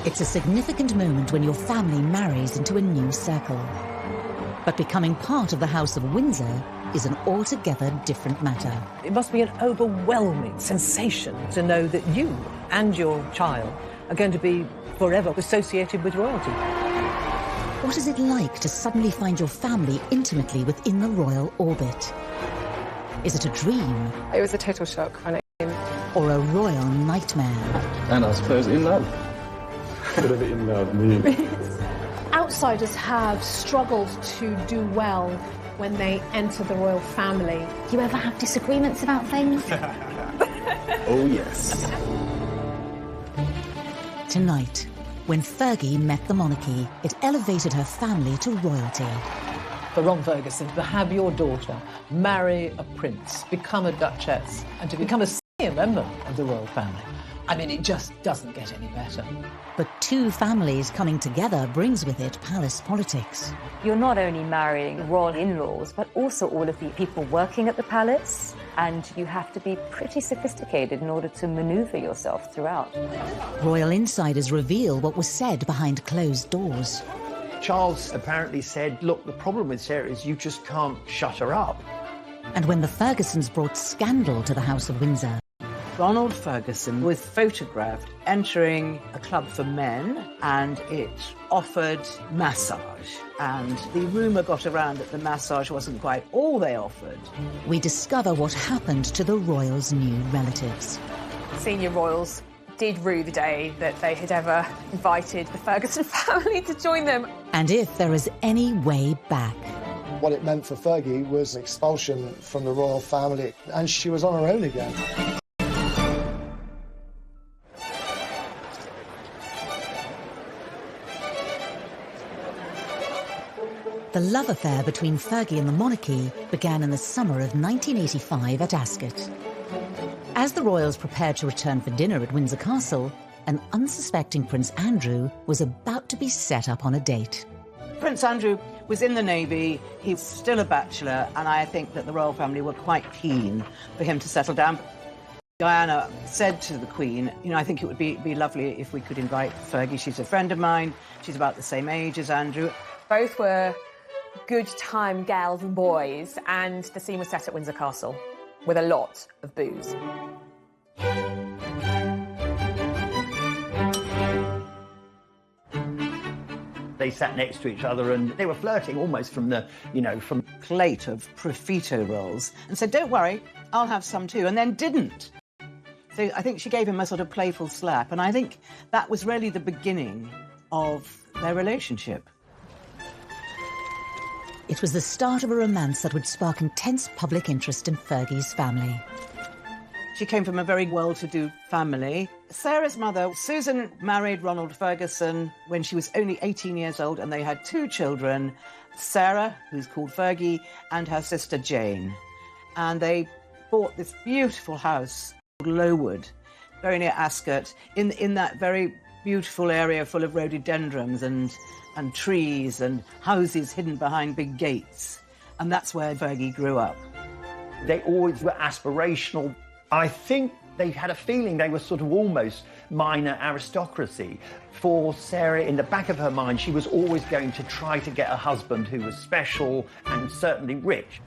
It's a significant moment when your family marries into a new circle. But becoming part of the House of Windsor is an altogether different matter. It must be an overwhelming sensation to know that you and your child are going to be forever associated with royalty. What is it like to suddenly find your family intimately within the royal orbit? Is it a dream? It was a total shock when it came. Or a royal nightmare? And I suppose in love. Bit of in love, me. Outsiders have struggled to do well when they enter the royal family. Do you ever have disagreements about things? Oh, yes. Tonight, when Fergie met the monarchy, it elevated her family to royalty. For Ron Ferguson, to have your daughter marry a prince, become a duchess, and to become a senior member of the royal family, I mean, it just doesn't get any better. But two families coming together brings with it palace politics. You're not only marrying royal in-laws, but also all of the people working at the palace, and you have to be pretty sophisticated in order to maneuver yourself throughout. Royal insiders reveal what was said behind closed doors. Charles apparently said, look, the problem with Sarah is you just can't shut her up. And when the Fergusons brought scandal to the House of Windsor, Ronald Ferguson was photographed entering a club for men, and it offered massage. And the rumour got around that the massage wasn't quite all they offered. we discover what happened to the royals' new relatives. Senior royals did rue the day that they had ever invited the Ferguson family to join them. And if there is any way back. What it meant for Fergie was expulsion from the royal family, and she was on her own again. The love affair between Fergie and the monarchy began in the summer of 1985 at Ascot. As the royals prepared to return for dinner at Windsor Castle, an unsuspecting Prince Andrew was about to be set up on a date. Prince Andrew was in the Navy, he was still a bachelor, and I think that the royal family were quite keen for him to settle down. Diana said to the Queen, you know, I think it would be lovely if we could invite Fergie. She's a friend of mine, she's about the same age as Andrew. Both were good time gals and boys, and the scene was set at Windsor Castle with a lot of booze. They sat next to each other and they were flirting almost from the, you know, from Plate of profiterole rolls and said, don't worry, I'll have some too, and then didn't. So I think she gave him a sort of playful slap, and I think that was really the beginning of their relationship. It was the start of a romance that would spark intense public interest in Fergie's family. She came from a very well-to-do family. Sarah's mother, Susan, married Ronald Ferguson when she was only 18 years old, and they had two children, Sarah, who's called Fergie, and her sister Jane. And they bought this beautiful house called Lowood, very near Ascot, in that very beautiful area full of rhododendrons and trees and houses hidden behind big gates. And that's where Fergie grew up. they always were aspirational. I think they had a feeling they were sort of almost minor aristocracy. For Sarah, in the back of her mind, she was always going to try to get a husband who was special and certainly rich.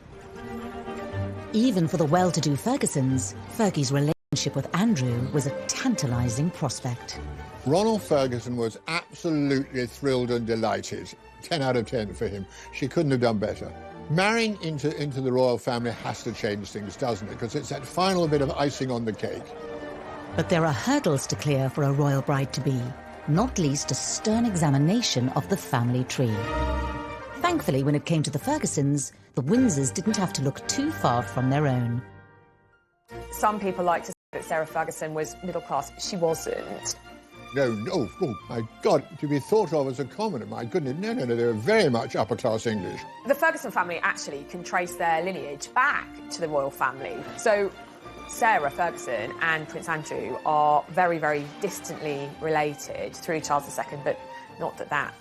Even for the well-to-do Fergusons, Fergie's relationship with Andrew was a tantalising prospect. Ronald Ferguson was absolutely thrilled and delighted. 10 out of 10 for him. She couldn't have done better. Marrying into the royal family has to change things, doesn't it? Because it's that final bit of icing on the cake. But there are hurdles to clear for a royal bride-to-be, not least a stern examination of the family tree. Thankfully, when it came to the Fergusons, the Windsors didn't have to look too far from their own. Some people like to say that Sarah Ferguson was middle class, but she wasn't. No, oh, my God, to be thought of as a commoner, my goodness, no, they were very much upper-class English. The Ferguson family actually can trace their lineage back to the royal family. So Sarah Ferguson and Prince Andrew are very, very distantly related through Charles II, but not that that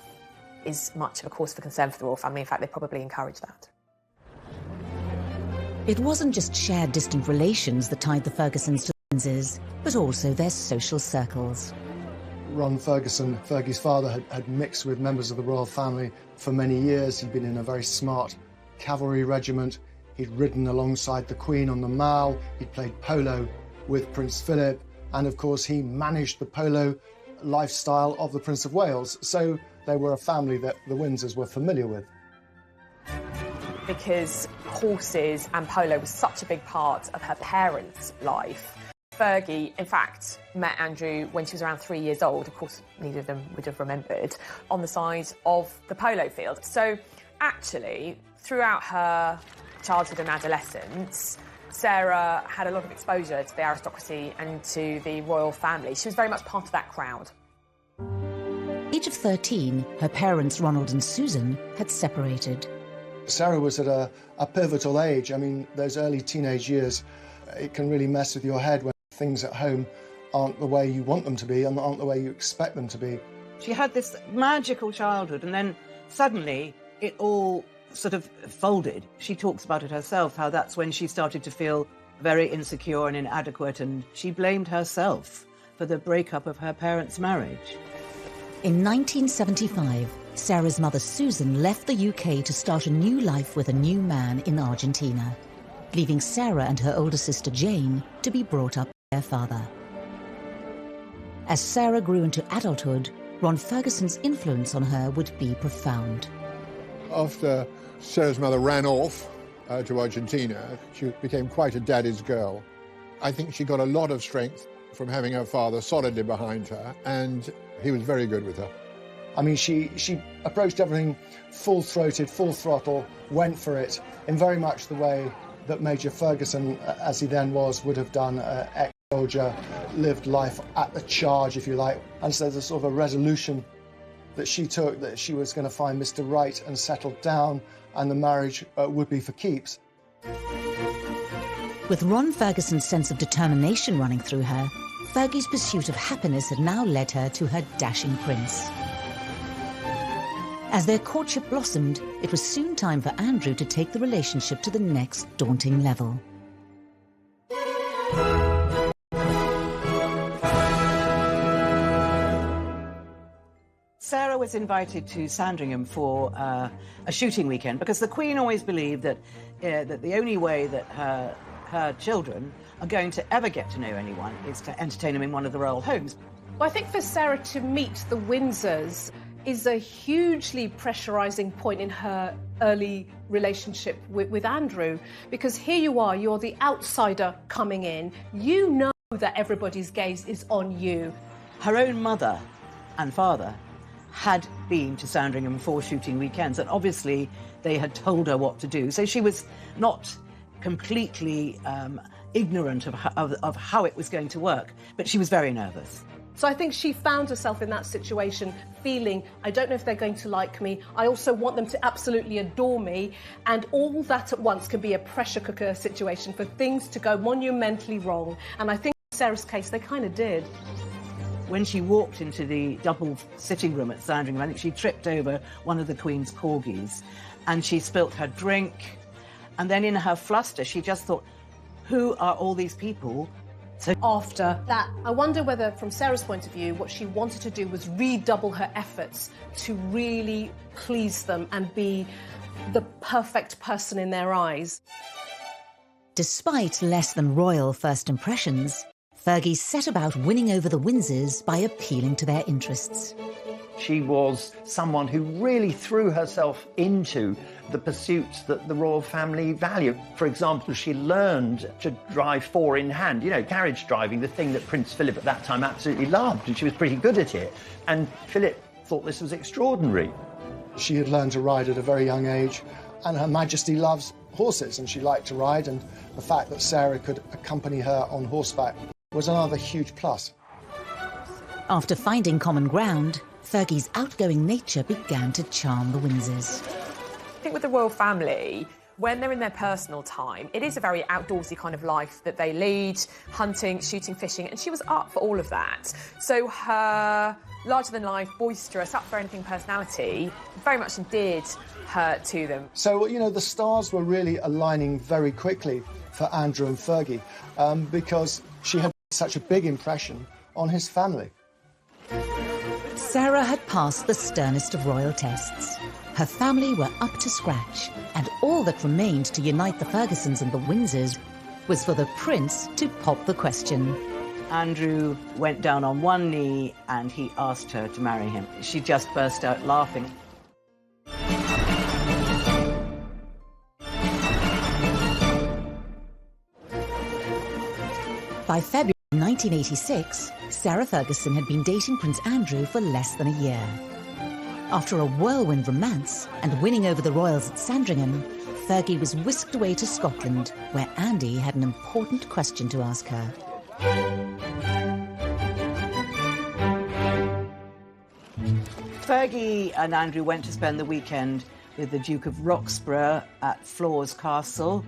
is much of a cause for concern for the royal family. In fact, they probably encourage that. It wasn't just shared distant relations that tied the Fergusons to the Windsors, but also their social circles. Ron Ferguson, Fergie's father, had mixed with members of the royal family for many years. He'd been in a very smart cavalry regiment. He'd ridden alongside the Queen on the Mall. He'd played polo with Prince Philip. And of course, he managed the polo lifestyle of the Prince of Wales. So they were a family that the Windsors were familiar with. Because horses and polo was such a big part of her parents' life, Fergie, in fact, met Andrew when she was around 3 years old. Of course, neither of them would have remembered, on the side of the polo field. So actually, throughout her childhood and adolescence, Sarah had a lot of exposure to the aristocracy and to the royal family. She was very much part of that crowd. Age of 13, her parents, Ronald and Susan, had separated. Sarah was at a pivotal age. I mean, those early teenage years, it can really mess with your head when things at home aren't the way you want them to be and aren't the way you expect them to be. She had this magical childhood, and then suddenly it all sort of folded. She talks about it herself, how that's when she started to feel very insecure and inadequate, and she blamed herself for the breakup of her parents' marriage. In 1975, Sarah's mother Susan left the UK to start a new life with a new man in Argentina, leaving Sarah and her older sister Jane to be brought up by their father. As Sarah grew into adulthood, Ron Ferguson's influence on her would be profound. After Sarah's mother ran off to Argentina, she became quite a daddy's girl. I think she got a lot of strength from having her father solidly behind her, and he was very good with her. I mean, she approached everything full-throated, full throttle, went for it, in very much the way that Major Ferguson, as he then was, would have done. Ex-soldier, lived life at the charge, if you like. And so there's a sort of a resolution that she took, that she was going to find Mr. Right and settle down, and the marriage would be for keeps. With Ron Ferguson's sense of determination running through her, Fergie's pursuit of happiness had now led her to her dashing prince. As their courtship blossomed, it was soon time for Andrew to take the relationship to the next daunting level. Sarah was invited to Sandringham for a shooting weekend because the Queen always believed that the only way that her children are going to ever get to know anyone is to entertain them in one of the royal homes. Well, I think for Sarah to meet the Windsors is a hugely pressurising point in her early relationship with Andrew, because here you are, you're the outsider coming in. You know that everybody's gaze is on you. Her own mother and father had been to Sandringham for shooting weekends, and obviously they had told her what to do. So she was not completely ignorant of how it was going to work, but she was very nervous. So I think she found herself in that situation feeling, I don't know if they're going to like me, I also want them to absolutely adore me, and all that at once can be a pressure cooker situation for things to go monumentally wrong. And I think in Sarah's case, they kind of did. When she walked into the double sitting room at Sandringham, I think she tripped over one of the Queen's corgis and she spilt her drink. And then in her fluster, she just thought, who are all these people? So after that, I wonder whether, from Sarah's point of view, what she wanted to do was redouble her efforts to really please them and be the perfect person in their eyes. Despite less than royal first impressions, Fergie set about winning over the Windsors by appealing to their interests. She was someone who really threw herself into the pursuits that the royal family value. For example, she learned to drive four in hand, you know, carriage driving, the thing that Prince Philip at that time absolutely loved, and she was pretty good at it. And Philip thought this was extraordinary. She had learned to ride at a very young age, and Her Majesty loves horses, and she liked to ride, and the fact that Sarah could accompany her on horseback was another huge plus. After finding common ground, Fergie's outgoing nature began to charm the Windsors. I think with the royal family, when they're in their personal time, it is a very outdoorsy kind of life that they lead, hunting, shooting, fishing, and she was up for all of that. So her larger-than-life, boisterous, up-for-anything personality very much endeared her to them. So, you know, the stars were really aligning very quickly for Andrew and Fergie because she had such a big impression on his family. Sarah had passed the sternest of royal tests. Her family were up to scratch, and all that remained to unite the Fergusons and the Windsors was for the prince to pop the question. Andrew went down on one knee and he asked her to marry him. She just burst out laughing. By February 1986, Sarah Ferguson had been dating Prince Andrew for less than a year. After a whirlwind romance and winning over the royals at Sandringham, Fergie was whisked away to Scotland, where Andy had an important question to ask her. Fergie and Andrew went to spend the weekend with the Duke of Roxburgh at Floors Castle,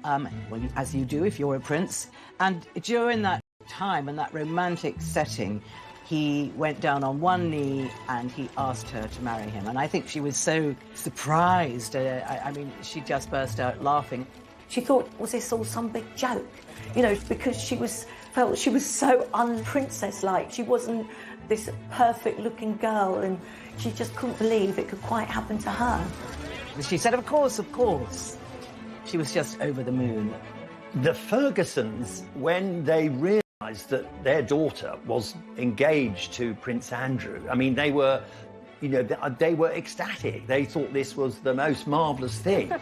well, as you do if you're a prince. And during that time and that romantic setting, he went down on one knee and he asked her to marry him. And I think she was so surprised. I mean, she just burst out laughing. She thought, was this all some big joke? You know, because she felt she was so un-princess-like. She wasn't this perfect-looking girl, and she just couldn't believe it could quite happen to her. She said, of course, of course. She was just over the moon. The Fergusons, when they realised that their daughter was engaged to Prince Andrew, I mean, they were, you know, they were ecstatic. They thought this was the most marvellous thing.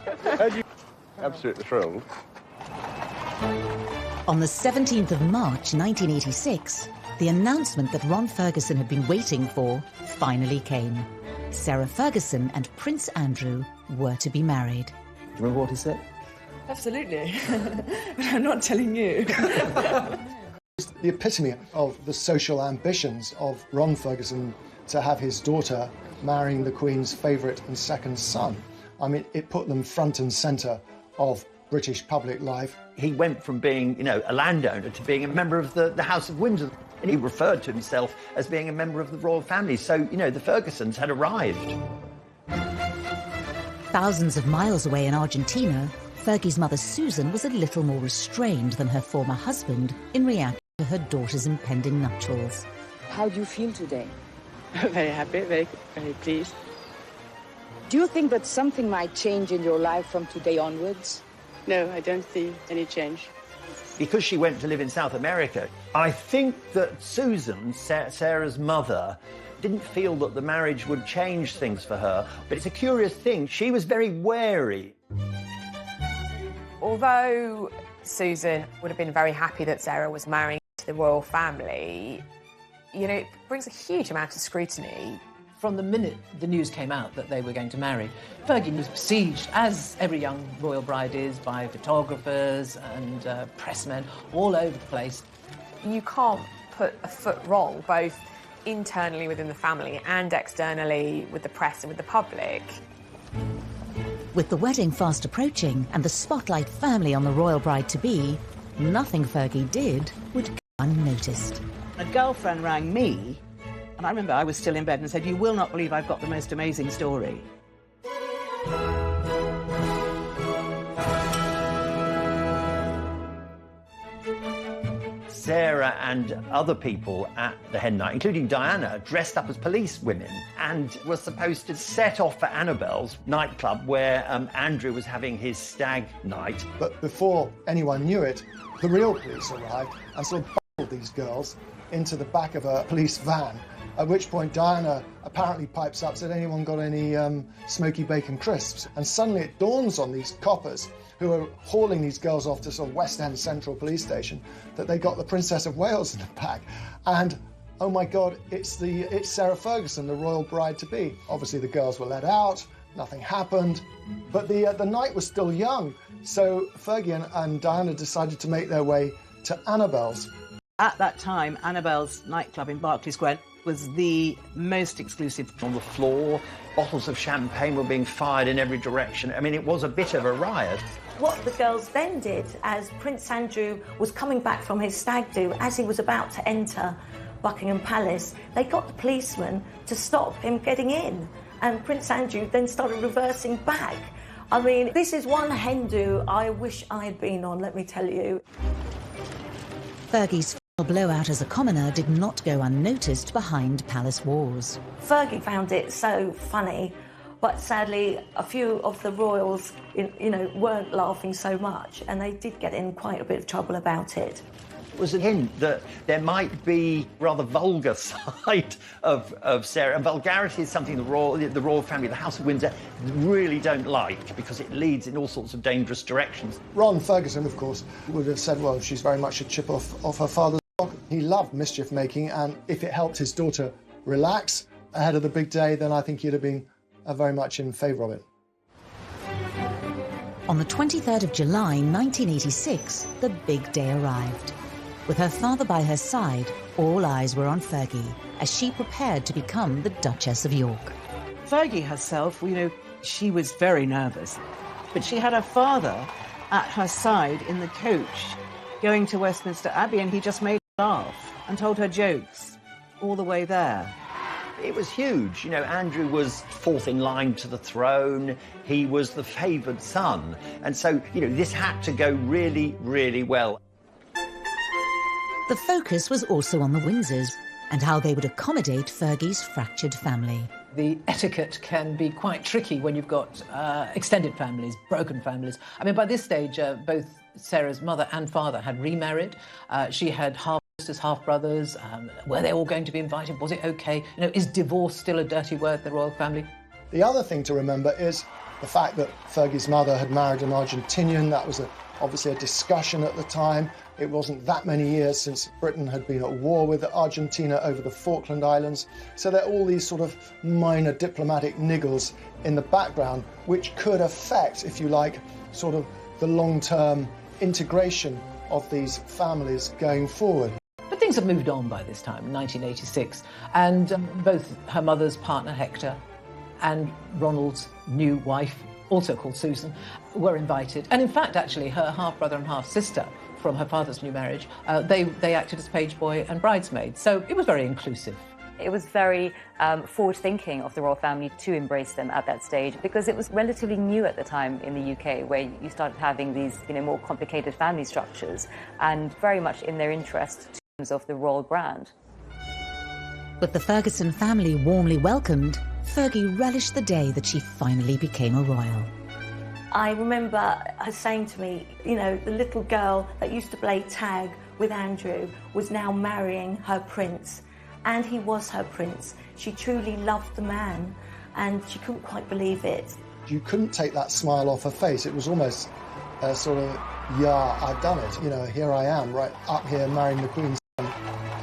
Absolutely thrilled. On the 17th of March 1986, the announcement that Ron Ferguson had been waiting for finally came. Sarah Ferguson and Prince Andrew were to be married. Do you remember what he said? Absolutely. But I'm not telling you. It's the epitome of the social ambitions of Ron Ferguson to have his daughter marrying the Queen's favourite and second son. I mean, it put them front and centre of British public life. He went from being, you know, a landowner to being a member of the House of Windsor. And he referred to himself as being a member of the royal family. So, you know, the Fergusons had arrived. Thousands of miles away in Argentina, Fergie's mother Susan was a little more restrained than her former husband in reaction to her daughter's impending nuptials. How do you feel today? Very happy, very pleased. Do you think that something might change in your life from today onwards? No, I don't see any change. Because she went to live in South America, I think that Susan, Sarah's mother, didn't feel that the marriage would change things for her. But it's a curious thing. She was very wary. Although Susan would have been very happy that Sarah was marrying to the royal family, you know, it brings a huge amount of scrutiny. From the minute the news came out that they were going to marry, Fergie was besieged, as every young royal bride is, by photographers and pressmen all over the place. You can't put a foot wrong, both internally within the family and externally with the press and with the public. With the wedding fast approaching and the spotlight firmly on the royal bride-to-be, nothing Fergie did would go unnoticed. A girlfriend rang me, and I remember I was still in bed and said, "You will not believe I've got the most amazing story." Sarah and other people at the hen night, including Diana, dressed up as police women and were supposed to set off for Annabelle's nightclub where Andrew was having his stag night. But before anyone knew it, the real police arrived and sort of bundled these girls into the back of a police van, at which point Diana apparently pipes up, said, "Anyone got any smoky bacon crisps?" And suddenly it dawns on these coppers who are hauling these girls off to sort of West End Central Police Station that they got the Princess of Wales in the back. And, oh my God, it's Sarah Ferguson, the royal bride-to-be. Obviously the girls were let out, nothing happened, but the night was still young. So Fergie and Diana decided to make their way to Annabelle's. At that time, Annabelle's nightclub in Berkeley Square was the most exclusive. On the floor, bottles of champagne were being fired in every direction. I mean, it was a bit of a riot. What the girls then did, as Prince Andrew was coming back from his stag do, as he was about to enter Buckingham Palace, they got the policeman to stop him getting in. And Prince Andrew then started reversing back. I mean, this is one hen do I wish I had been on, let me tell you. Fergie's A blowout as a commoner did not go unnoticed behind palace walls. Fergie found it so funny, but sadly a few of the royals, weren't laughing so much, and they did get in quite a bit of trouble about it. It was a hint that there might be rather vulgar side of Sarah, and vulgarity is something the royal family, the House of Windsor, really don't like because it leads in all sorts of dangerous directions. Ron Ferguson, of course, would have said, well, she's very much a chip off her father's block. He loved mischief making, and if it helped his daughter relax ahead of the big day, then I think he'd have been very much in favour of it. On the 23rd of July 1986, the big day arrived. With her father by her side, all eyes were on Fergie as she prepared to become the Duchess of York. Fergie herself, she was very nervous, but she had her father at her side in the coach going to Westminster Abbey, and he just made her laugh and told her jokes all the way there. It was huge. Andrew was fourth in line to the throne. He was the favoured son. And so, this had to go really, really well. The focus was also on the Windsors and how they would accommodate Fergie's fractured family. The etiquette can be quite tricky when you've got extended families, broken families. I mean, by this stage, both Sarah's mother and father had remarried. She had half-sisters, half-brothers. Were they all going to be invited? Was it OK? Is divorce still a dirty word in the royal family? The other thing to remember is the fact that Fergie's mother had married an Argentinian. That was obviously a discussion at the time. It wasn't that many years since Britain had been at war with Argentina over the Falkland Islands. So there are all these sort of minor diplomatic niggles in the background which could affect, if you like, sort of the long-term integration of these families going forward. But things have moved on by this time, 1986, and both her mother's partner, Hector, and Ronald's new wife, also called Susan, were invited. And in fact, actually, her half-brother and half-sister from her father's new marriage, they acted as page boy and bridesmaid. So it was very inclusive. It was very forward-thinking of the royal family to embrace them at that stage, because it was relatively new at the time in the UK, where you started having these more complicated family structures, and very much in their interest in terms of the royal brand. With the Ferguson family warmly welcomed, Fergie relished the day that she finally became a royal. I remember her saying to me, the little girl that used to play tag with Andrew was now marrying her prince. And he was her prince. She truly loved the man, and she couldn't quite believe it. You couldn't take that smile off her face. It was almost a sort of, yeah, I've done it. Here I am, right up here marrying the Queen's son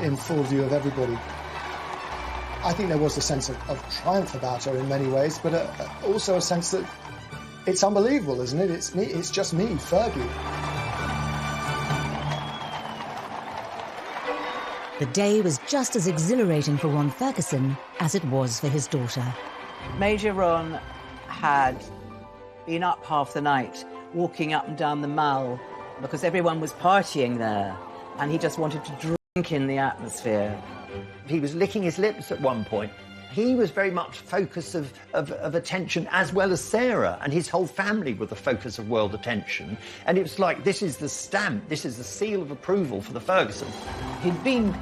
in full view of everybody. I think there was a sense of triumph about her in many ways, but also a sense that it's unbelievable, isn't it? It's me. It's just me, Fergie. The day was just as exhilarating for Ron Ferguson as it was for his daughter. Major Ron had been up half the night, walking up and down the Mall, because everyone was partying there, and he just wanted to drink in the atmosphere. He was licking his lips at one point. He was very much focus of attention, as well as Sarah, and his whole family were the focus of world attention. And it was like, this is the stamp, this is the seal of approval for the Fergusons. He'd been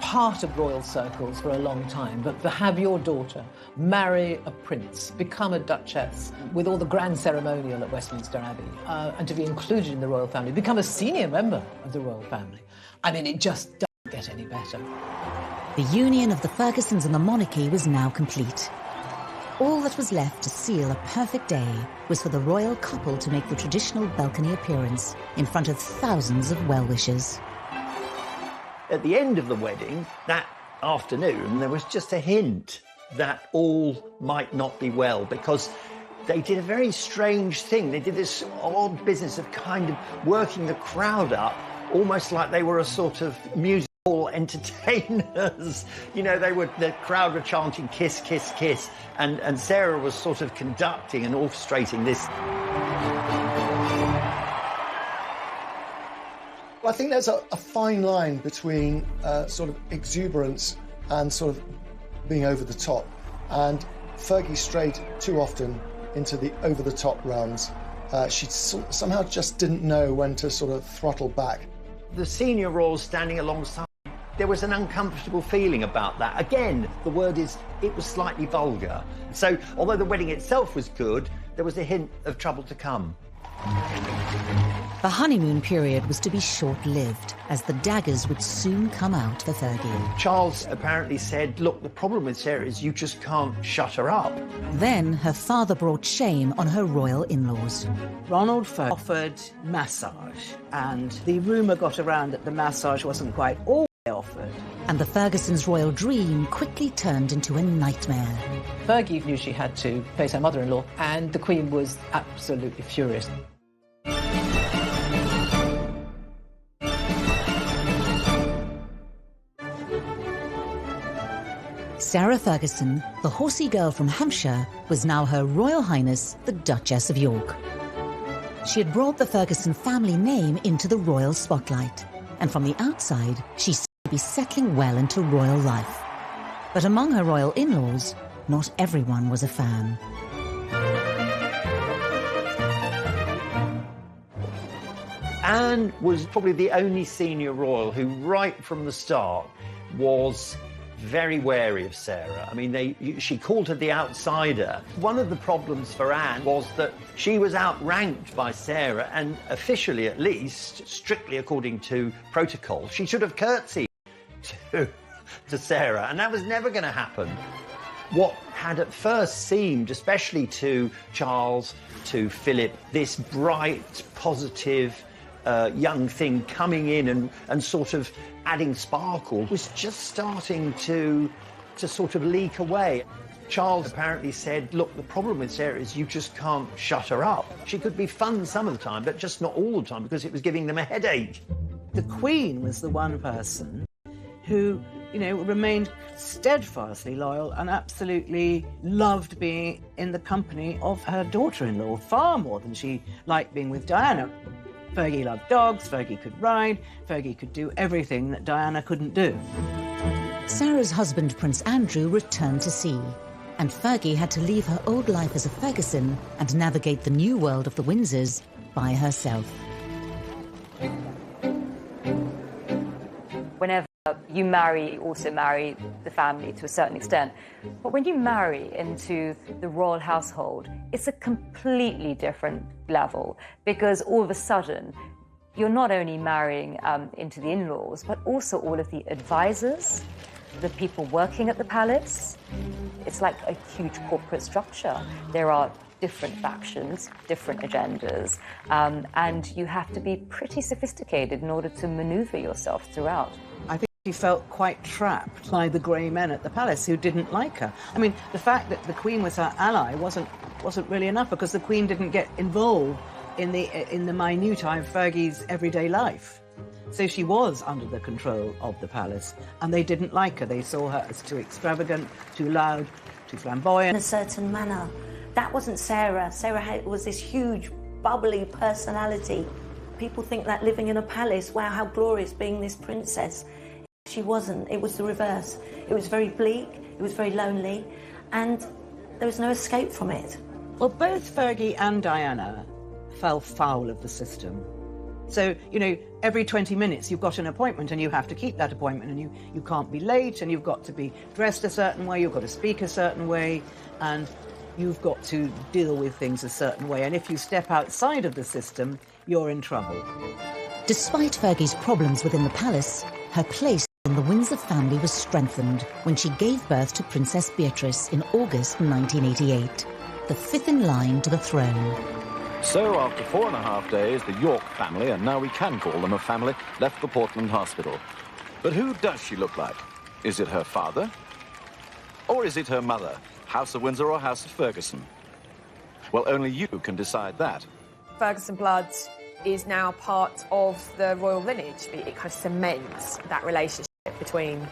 part of royal circles for a long time, but to have your daughter marry a prince, become a duchess, with all the grand ceremonial at Westminster Abbey, and to be included in the royal family, become a senior member of the royal family, I mean, it just doesn't get any better. The union of the Fergusons and the monarchy was now complete. All that was left to seal a perfect day was for the royal couple to make the traditional balcony appearance in front of thousands of well-wishers. At the end of the wedding, that afternoon, there was just a hint that all might not be well, because they did a very strange thing. They did this odd business of kind of working the crowd up, almost like they were a sort of musical entertainers. The crowd were chanting kiss, kiss, kiss, and Sarah was sort of conducting and orchestrating this. Well, I think there's a fine line between sort of exuberance and sort of being over the top. And Fergie strayed too often into the over-the-top realms. She somehow just didn't know when to sort of throttle back. The senior royals standing alongside There was an uncomfortable feeling about that. Again, the word is, it was slightly vulgar. So, although the wedding itself was good, there was a hint of trouble to come. The honeymoon period was to be short-lived, as the daggers would soon come out for Fergie. Charles apparently said, look, the problem with Sarah is you just can't shut her up. Then her father brought shame on her royal in-laws. Ronald Fergie offered massage, and the rumour got around that the massage wasn't quite all they offered. And the Fergusons' royal dream quickly turned into a nightmare. Fergie knew she had to face her mother-in-law, and the Queen was absolutely furious. Sarah Ferguson, the horsey girl from Hampshire, was now Her Royal Highness the Duchess of York. She had brought the Ferguson family name into the royal spotlight, and from the outside, she seemed to be settling well into royal life. But among her royal in-laws, not everyone was a fan. Anne was probably the only senior royal who, right from the start, was very wary of Sarah. I mean, she called her the outsider. One of the problems for Anne was that she was outranked by Sarah, and officially at least, strictly according to protocol, she should have curtsied to Sarah, and that was never going to happen. What had at first seemed, especially to Charles, to Philip, this bright, positive young thing coming in and sort of adding sparkle was just starting to sort of leak away. Charles apparently said, look, the problem with Sarah is you just can't shut her up. She could be fun some of the time, but just not all the time, because it was giving them a headache. The Queen was the one person who, you know, remained steadfastly loyal and absolutely loved being in the company of her daughter-in-law, far more than she liked being with Diana. Fergie loved dogs, Fergie could ride, Fergie could do everything that Diana couldn't do. Sarah's husband, Prince Andrew, returned to sea, and Fergie had to leave her old life as a Ferguson and navigate the new world of the Windsors by herself. Whenever you marry, you also marry the family to a certain extent. But when you marry into the royal household, it's a completely different level, because all of a sudden, you're not only marrying into the in-laws, but also all of the advisors, the people working at the palace. It's like a huge corporate structure. There are different factions, different agendas, and you have to be pretty sophisticated in order to maneuver yourself throughout. I think she felt quite trapped by the grey men at the palace who didn't like her. I mean, the fact that the Queen was her ally wasn't really enough, because the Queen didn't get involved in the minutiae of Fergie's everyday life. So she was under the control of the palace, and they didn't like her. They saw her as too extravagant, too loud, too flamboyant. In a certain manner. That wasn't Sarah. Sarah was this huge, bubbly personality. People think that living in a palace, wow, how glorious being this princess. She wasn't. It was the reverse. It was very bleak, it was very lonely, and there was no escape from it. Well, both Fergie and Diana fell foul of the system. So, you know, every 20 minutes you've got an appointment and you have to keep that appointment, and you can't be late, and you've got to be dressed a certain way, you've got to speak a certain way, and you've got to deal with things a certain way. And if you step outside of the system, you're in trouble. Despite Fergie's problems within the palace, her place in the Windsor family was strengthened when she gave birth to Princess Beatrice in August 1988, the fifth in line to the throne. So, after 4.5 days, the York family, and now we can call them a family, left the Portland hospital. But who does she look like? Is it her father? Or is it her mother? House of Windsor or House of Ferguson? Well, only you can decide that. Ferguson blood is now part of the royal lineage. It kind of cements that relationship between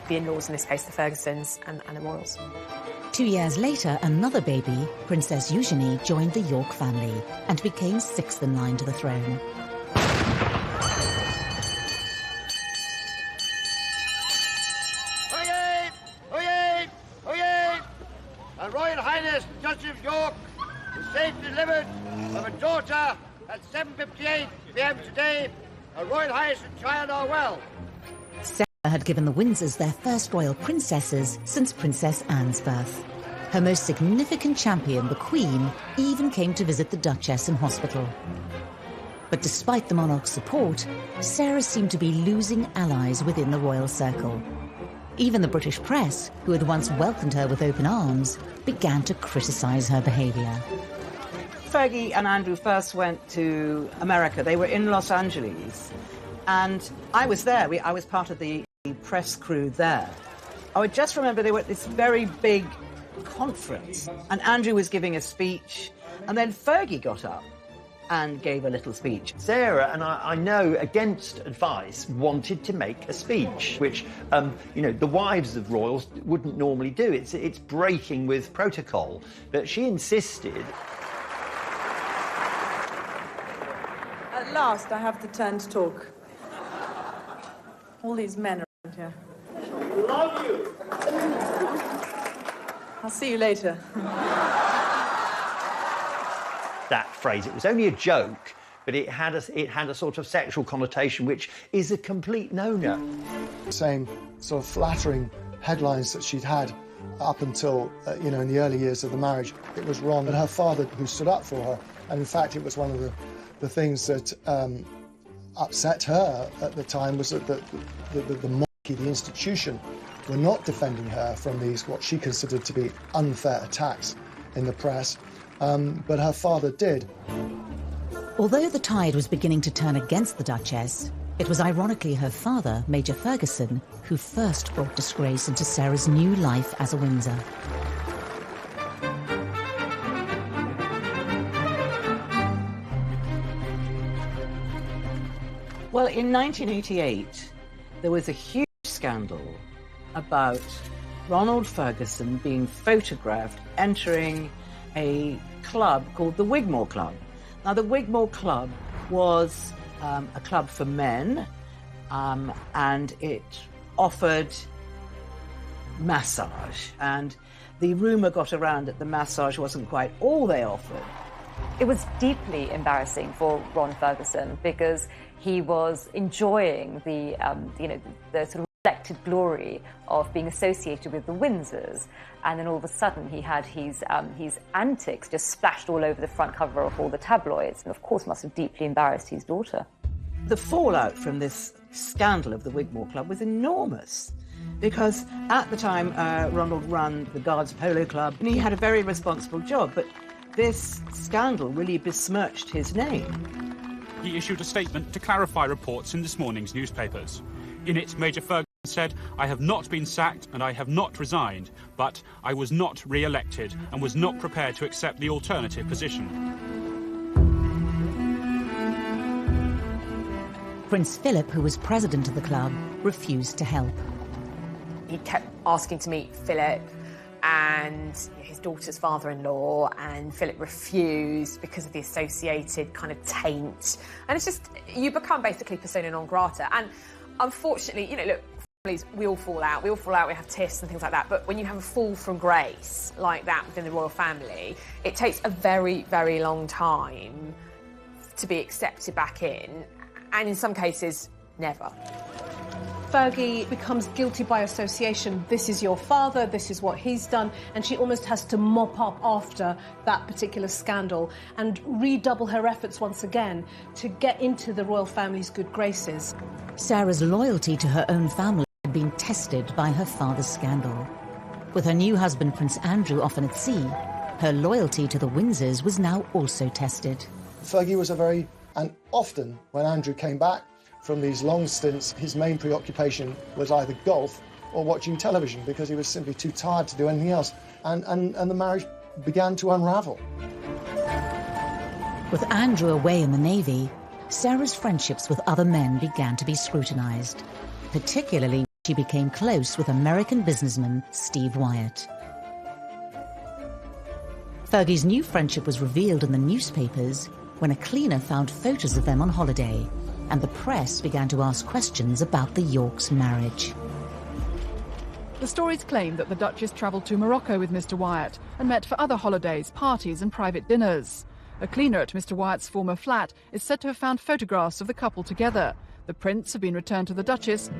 the in-laws, in this case the Fergusons, and the royals. 2 years later, another baby, Princess Eugenie, joined the York family and became sixth in line to the throne. Oyez! Oyez! Oyez! Her Royal Highness the Duchess of York was safely delivered of a daughter at 7:58 p.m. today. Her Royal Highness and child are well. Sarah had given the Windsors their first royal princesses since Princess Anne's birth. Her most significant champion, the Queen, even came to visit the Duchess in hospital. But despite the monarch's support, Sarah seemed to be losing allies within the royal circle. Even the British press, who had once welcomed her with open arms, began to criticise her behaviour. Fergie and Andrew first went to America. They were in Los Angeles, and I was there. I was part of the press crew there. I would just remember they were at this very big conference, and Andrew was giving a speech, and then Fergie got up and gave a little speech. Sarah, and I know against advice, wanted to make a speech, which, the wives of royals wouldn't normally do. It's breaking with protocol. But she insisted. At last, I have the turn to talk. All these men around here. Love you. I'll see you later. That phrase, it was only a joke, but it had a sort of sexual connotation, which is a complete no-no. Same sort of flattering headlines that she'd had up until, in the early years of the marriage. It was Ron and her father who stood up for her, and in fact it was one of the things that upset her at the time was that the monarchy, the institution, were not defending her from these, what she considered to be unfair attacks in the press. But her father did. Although the tide was beginning to turn against the Duchess, it was ironically her father, Major Ferguson, who first brought disgrace into Sarah's new life as a Windsor. Well, in 1988, there was a huge scandal about Ronald Ferguson being photographed entering a club called the Wigmore Club. Now, the Wigmore Club was a club for men, and it offered massage. And the rumour got around that the massage wasn't quite all they offered. It was deeply embarrassing for Ron Ferguson because he was enjoying the sort of reflected glory of being associated with the Windsors, and then all of a sudden he had his antics just splashed all over the front cover of all the tabloids, and of course must have deeply embarrassed his daughter. The fallout from this scandal of the Wigmore Club was enormous, because at the time Ronald ran the Guards Polo Club, and he had a very responsible job, but this scandal really besmirched his name. He issued a statement to clarify reports in this morning's newspapers. In it, Major Ferguson said, "I have not been sacked and I have not resigned, but I was not re-elected and was not prepared to accept the alternative position." Prince Philip, who was president of the club, refused to help. He kept asking to meet Philip and his daughter's father-in-law, and Philip refused because of the associated kind of taint. And it's just, you become basically persona non grata. And unfortunately, look, families, we all fall out, we have tiffs and things like that, but when you have a fall from grace like that within the royal family, it takes a very, very long time to be accepted back in, and in some cases, never. Fergie becomes guilty by association. This is your father, this is what he's done, and she almost has to mop up after that particular scandal and redouble her efforts once again to get into the royal family's good graces. Sarah's loyalty to her own family had been tested by her father's scandal. With her new husband, Prince Andrew, often at sea, her loyalty to the Windsors was now also tested. Fergie was and often when Andrew came back from these long stints, his main preoccupation was either golf or watching television, because he was simply too tired to do anything else. And the marriage began to unravel. With Andrew away in the Navy, Sarah's friendships with other men began to be scrutinised. Particularly when she became close with American businessman Steve Wyatt. Fergie's new friendship was revealed in the newspapers when a cleaner found photos of them on holiday, and the press began to ask questions about the Yorks' marriage. The stories claim that the Duchess travelled to Morocco with Mr. Wyatt and met for other holidays, parties and private dinners. A cleaner at Mr. Wyatt's former flat is said to have found photographs of the couple together. The prints have been returned to the Duchess.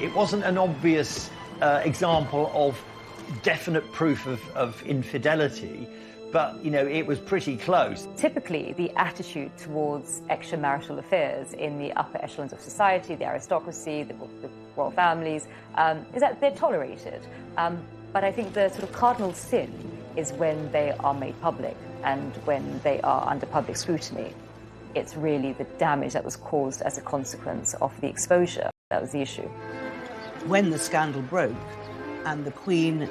It wasn't an obvious example of definite proof of infidelity, but, you know, it was pretty close. Typically, the attitude towards extramarital affairs in the upper echelons of society, the aristocracy, the royal families, is that they're tolerated. But I think the sort of cardinal sin is when they are made public and when they are under public scrutiny. It's really the damage that was caused as a consequence of the exposure that was the issue. When the scandal broke and the Queen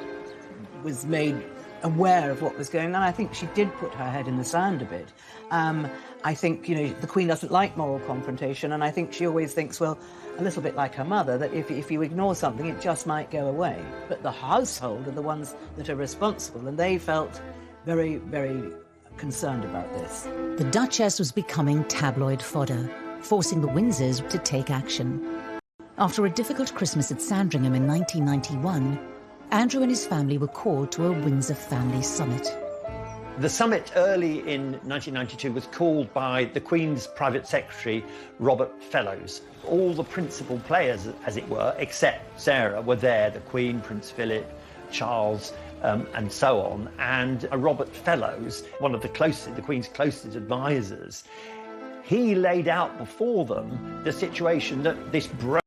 was made aware of what was going on, I think she did put her head in the sand a bit. I think, you know, the Queen doesn't like moral confrontation, and I think she always thinks, well, a little bit like her mother, that if you ignore something, it just might go away. But the household are the ones that are responsible, and they felt very, very concerned about this. The Duchess was becoming tabloid fodder, forcing the Windsors to take action. After a difficult Christmas at Sandringham in 1991, Andrew and his family were called to a Windsor family summit. The summit early in 1992 was called by the Queen's private secretary, Robert Fellows. All the principal players, as it were, except Sarah, were there: the Queen, Prince Philip, Charles, and so on. And Robert Fellows, one of the Queen's closest advisors, he laid out before them the situation that this broken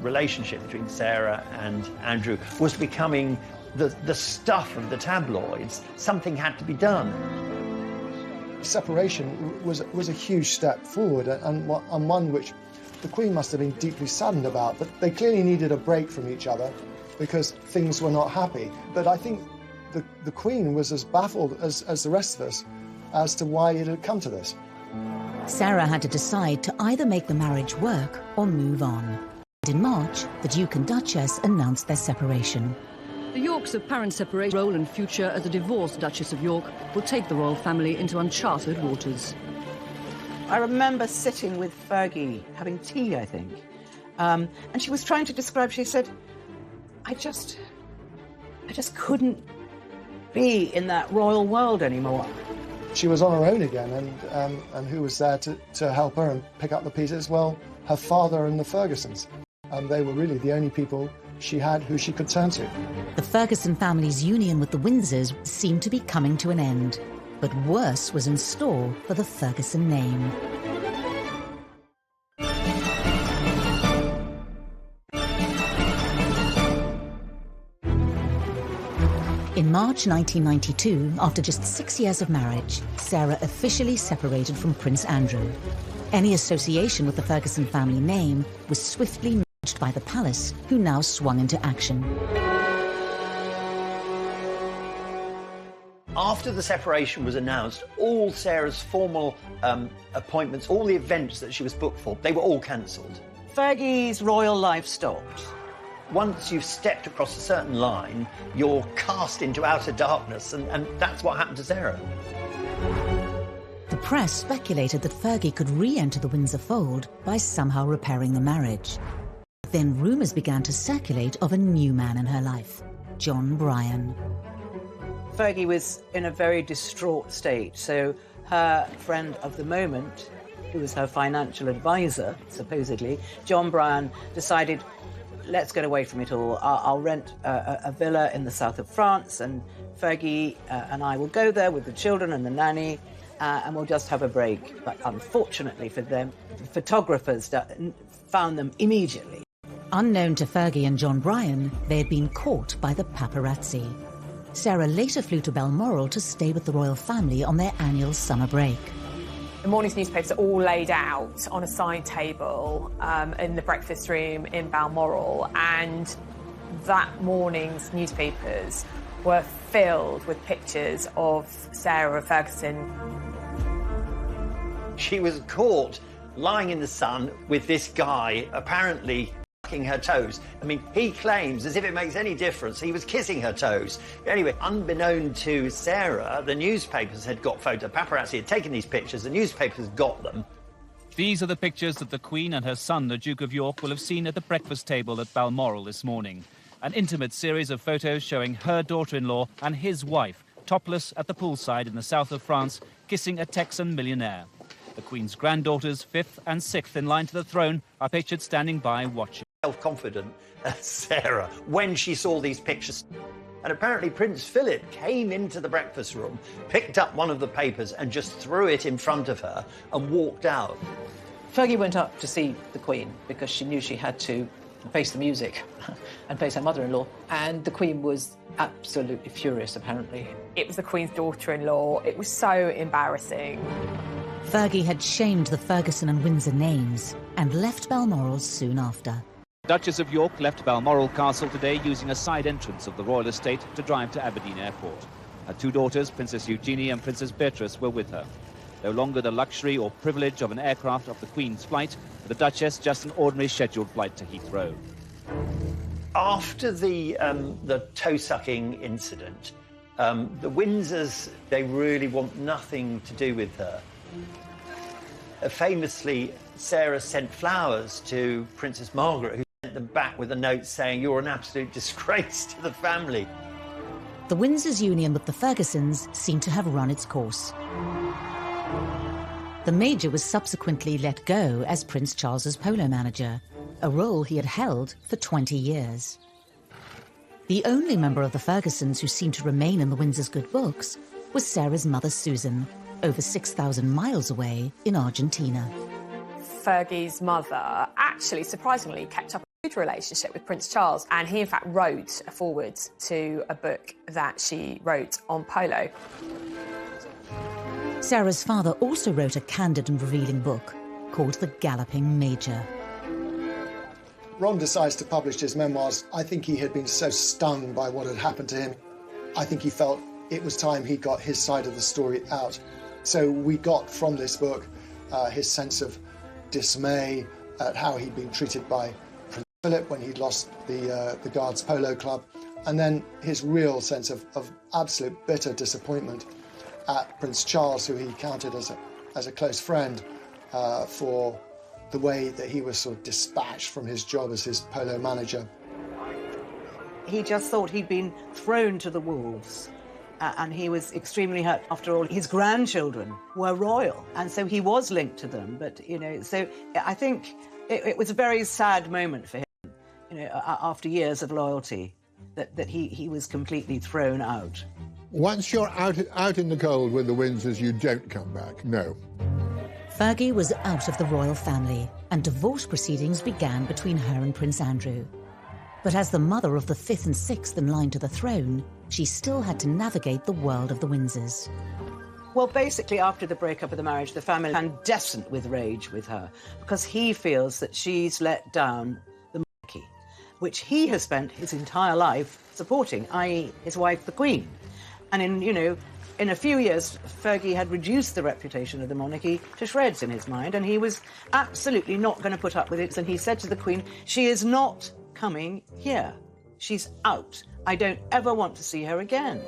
relationship between Sarah and Andrew was becoming the stuff of the tabloids. Something had to be done. Separation was a huge step forward, and one which the Queen must have been deeply saddened about, but they clearly needed a break from each other because things were not happy. But I think the Queen was as baffled as the rest of us as to why it had come to this. Sarah had to decide to either make the marriage work or move on. In March, the Duke and Duchess announced their separation. The Yorks' apparent separation role and future as a divorced Duchess of York will take the royal family into uncharted waters. I remember sitting with Fergie, having tea, I think, and she was trying to describe, she said, I just couldn't be in that royal world anymore. She was on her own again, and who was there to help her and pick up the pieces? Well, her father and the Fergusons. They were really the only people she had who she could turn to. The Ferguson family's union with the Windsors seemed to be coming to an end, but worse was in store for the Ferguson name. In March 1992, after just 6 years of marriage, Sarah officially separated from Prince Andrew. Any association with the Ferguson family name was swiftly nudged by the palace, who now swung into action. After the separation was announced, all Sarah's formal appointments, all the events that she was booked for, they were all cancelled. Fergie's royal life stopped. Once you've stepped across a certain line, you're cast into outer darkness, and that's what happened to Sarah. The press speculated that Fergie could re-enter the Windsor fold by somehow repairing the marriage. Then rumours began to circulate of a new man in her life, John Bryan. Fergie was in a very distraught state, so her friend of the moment, who was her financial advisor, supposedly, John Bryan, decided, let's get away from it all. I'll rent a villa in the south of France, and Fergie and I will go there with the children and the nanny, and we'll just have a break. But unfortunately for them, photographers found them immediately. Unknown to Fergie and John Bryan, they had been caught by the paparazzi. Sarah later flew to Balmoral to stay with the royal family on their annual summer break. The morning's newspapers are all laid out on a side table in the breakfast room in Balmoral, and that morning's newspapers were filled with pictures of Sarah Ferguson. She was caught lying in the sun with this guy, apparently sucking her toes. I mean, he claims, as if it makes any difference, he was kissing her toes. Anyway, unbeknown to Sarah, the newspapers had got photos. Paparazzi had taken these pictures, the newspapers got them. These are the pictures that the Queen and her son, the Duke of York, will have seen at the breakfast table at Balmoral this morning. An intimate series of photos showing her daughter-in-law and his wife, topless at the poolside in the south of France, kissing a Texan millionaire. The Queen's granddaughters, 5th and 6th in line to the throne, are pictured standing by watching. self-confident Sarah when she saw these pictures. And apparently Prince Philip came into the breakfast room, picked up one of the papers and just threw it in front of her and walked out. Fergie went up to see the Queen because she knew she had to face the music and face her mother-in-law, and the Queen was absolutely furious, apparently. It was the Queen's daughter-in-law. It was so embarrassing. Fergie had shamed the Ferguson and Windsor names and left Balmoral soon after. Duchess of York left Balmoral Castle today using a side entrance of the royal estate to drive to Aberdeen Airport. Her two daughters, Princess Eugenie and Princess Beatrice, were with her. No longer the luxury or privilege of an aircraft of the Queen's flight, for the Duchess just an ordinary scheduled flight to Heathrow. After the toe-sucking incident, the Windsors, they really want nothing to do with her. Famously, Sarah sent flowers to Princess Margaret, who sent them back with a note saying, "You're an absolute disgrace to the family." The Windsors' union with the Fergusons seemed to have run its course. The Major was subsequently let go as Prince Charles's polo manager, a role he had held for 20 years. The only member of the Fergusons who seemed to remain in the Windsors' good books was Sarah's mother Susan, over 6,000 miles away in Argentina. Fergie's mother actually, surprisingly, kept up a good relationship with Prince Charles, and he in fact wrote a foreword to a book that she wrote on polo. Sarah's father also wrote a candid and revealing book called The Galloping Major. Ron decides to publish his memoirs. I think he had been so stung by what had happened to him. I think he felt it was time he got his side of the story out. So we got from this book his sense of dismay at how he'd been treated by Prince Philip when he'd lost the Guards Polo Club, and then his real sense of absolute bitter disappointment at Prince Charles, who he counted as a close friend, for the way that he was sort of dispatched from his job as his polo manager. He just thought he'd been thrown to the wolves. And he was extremely hurt. After all, his grandchildren were royal, and so he was linked to them. But, you know, so I think it was a very sad moment for him, you know, after years of loyalty, that he was completely thrown out. Once you're out in the cold with the Windsors, you don't come back, no. Fergie was out of the royal family, and divorce proceedings began between her and Prince Andrew. But as the mother of the fifth and sixth in line to the throne, she still had to navigate the world of the Windsors. Well, basically, after the breakup of the marriage, the family is incandescent with rage with her, because he feels that she's let down the monarchy, which he has spent his entire life supporting, i.e. his wife, the Queen. And in a few years, Fergie had reduced the reputation of the monarchy to shreds in his mind, and he was absolutely not going to put up with it. And he said to the Queen, "She is not coming here. She's out. I don't ever want to see her again."